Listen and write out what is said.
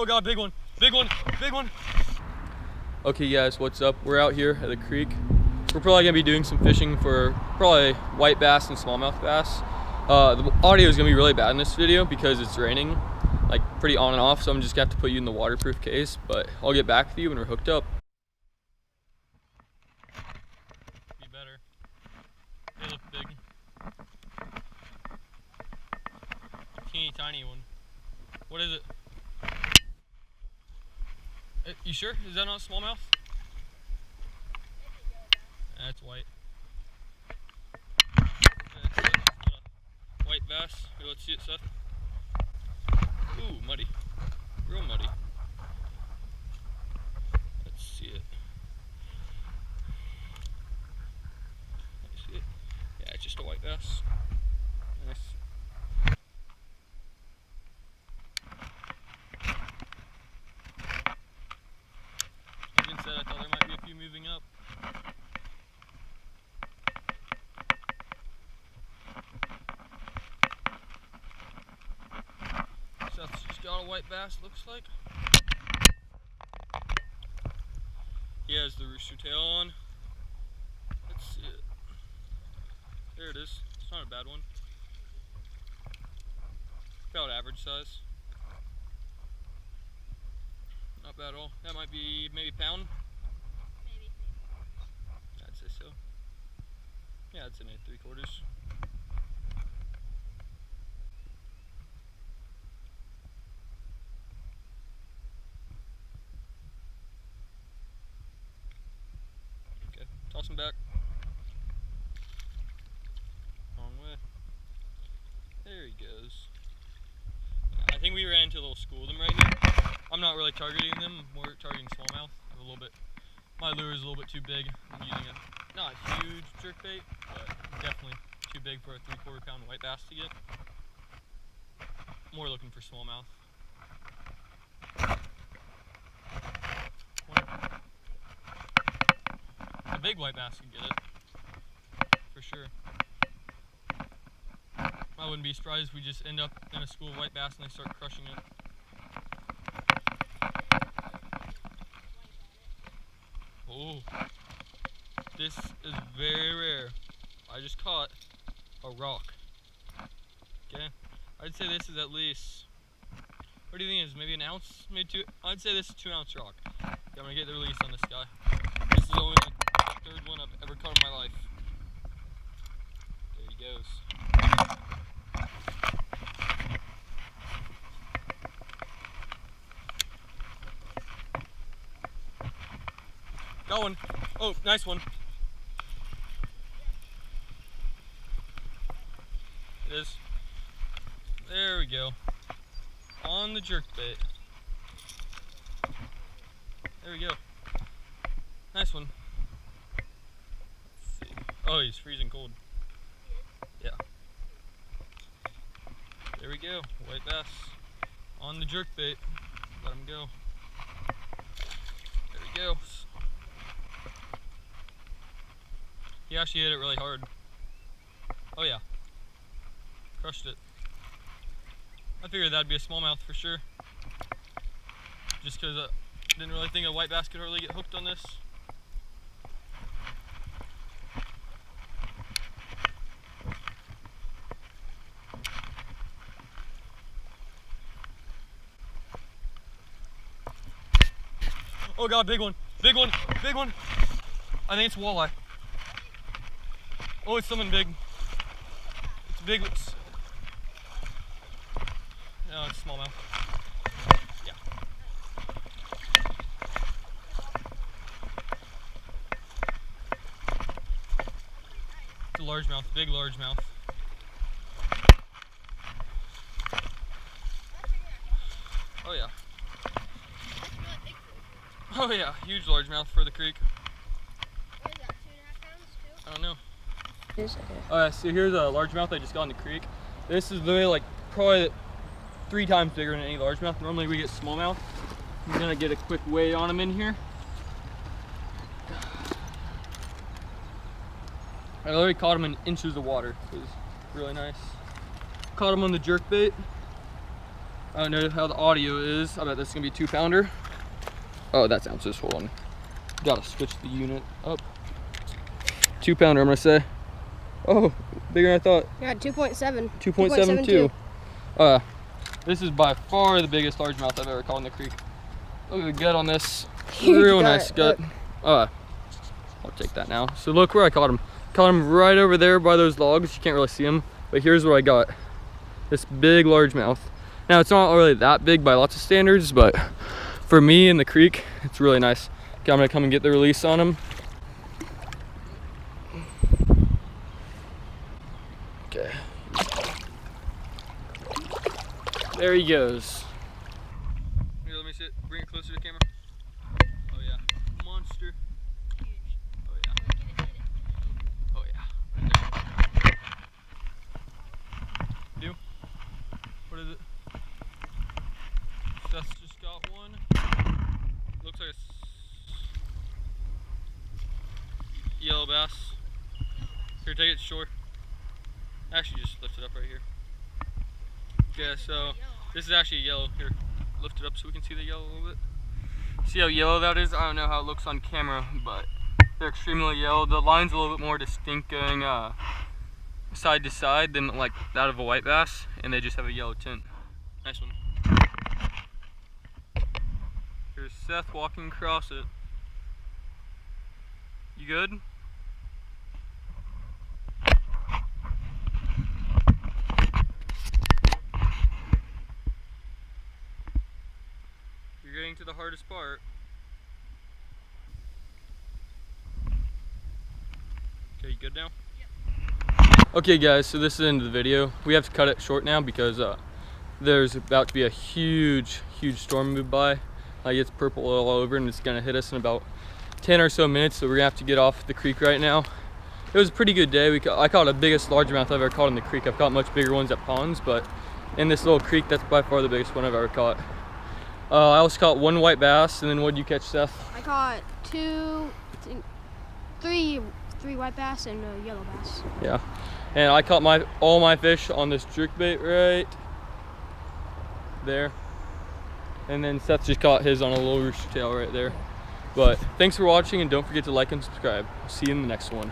Oh God, big one, big one, big one. Okay guys, what's up? We're out here at the creek. We're probably gonna be doing some fishing for probably white bass and smallmouth bass. The audio is gonna be really bad in this video because it's raining, like pretty on and off, so I'm just gonna have to put you in the waterproof case, but I'll get back with you when we're hooked up. Be better. They look big. Teeny tiny one. What is it? You sure? Is that not smallmouth? That's white. White bass. Here, let's see it, Seth. Ooh, muddy. Real muddy. Let's see it. Let's see it. Yeah, it's just a white bass. Nice. Like I said, I thought there might be a few moving up. Seth's just got a white bass, looks like. He has the rooster tail on. Let's see it. There it is. It's not a bad one. About average size. Not bad at all. That might be maybe a pound? Maybe. I'd say so. Yeah, I'd say maybe 3/4. Okay, toss him back. Wrong way. There he goes. I think we ran into a little school of them right here. I'm not really targeting them, more targeting smallmouth. A little bit. My lure is a little bit too big. I'm using a not a huge jerkbait, but definitely too big for a 3/4 pound white bass to get. More looking for smallmouth. A big white bass can get it, for sure. I wouldn't be surprised if we just end up in a school of white bass and they start crushing it. Oh, this is very rare. I just caught a rock. Okay, I'd say this is at least, what do you think it is, maybe an ounce, maybe two? I'd say this is 2 ounce rock. Okay, I'm gonna get the release on this guy. This is only the 3rd one I've ever caught in my life. There he goes. Got one. Oh, nice one. It is. There we go. On the jerkbait. There we go. Nice one. Let's see. Oh, he's freezing cold. Yeah. There we go. White bass. On the jerkbait. Let him go. There he goes. He actually hit it really hard. Oh yeah. Crushed it. I figured that'd be a smallmouth for sure. Just because I didn't really think a white bass could hardly get hooked on this. Oh God, big one, big one, big one. I think it's a walleye. Oh, it's something big. It's big. No, it's smallmouth. Yeah. It's a largemouth, big largemouth. Oh yeah. Oh yeah, huge largemouth for the creek. What is that, 2.5 pounds too? I don't know. Alright, so here's a largemouth I just got in the creek. This is literally like probably 3 times bigger than any largemouth. Normally we get smallmouth. I'm gonna get a quick weigh on them in here. I literally caught him in inches of water. It was really nice. Caught him on the jerkbait. I don't know how the audio is. I bet this is gonna be a 2-pounder. Oh, that's ounces. Hold on. Gotta switch the unit up. 2-pounder, I'm gonna say. Oh, bigger than I thought. Yeah, 2.7. 2.72. This is by far the biggest largemouth I've ever caught in the creek. Look at the gut on this. Real nice gut. I'll take that now. So look where I caught him. Caught him right over there by those logs. You can't really see him, but here's what I got. This big largemouth. Now it's not really that big by lots of standards, but for me in the creek, it's really nice. Okay, I'm gonna come and get the release on him. Okay. There he goes. Here, let me see it. Bring it closer to the camera. Oh yeah, monster. Oh yeah. Oh yeah. Right there. Do? What is it? Seth's just got one. Looks like a yellow bass. Here, take it to shore. Actually, just lift it up right here. Yeah, so this is actually yellow. Here, lift it up so we can see the yellow a little bit. See how yellow that is? I don't know how it looks on camera, but they're extremely yellow. The line's a little bit more distinct going side to side than like that of a white bass, and they just have a yellow tint. Nice one. Here's Seth walking across it. You good? You're getting to the hardest part. Okay, you good now? Yep. Okay guys, so this is the end of the video. We have to cut it short now because there's about to be a huge storm move by. It's purple all over and it's gonna hit us in about 10 or so minutes, so we're gonna have to get off the creek right now. It was a pretty good day. I caught the biggest largemouth I've ever caught in the creek. I've caught much bigger ones at ponds, but in this little creek, that's by far the biggest one I've ever caught. I also caught one white bass, and then what did you catch, Seth? I caught three white bass and a yellow bass. Yeah, and I caught all my fish on this jerkbait right there. And then Seth just caught his on a little rooster tail right there. But thanks for watching, and don't forget to like and subscribe. See you in the next one.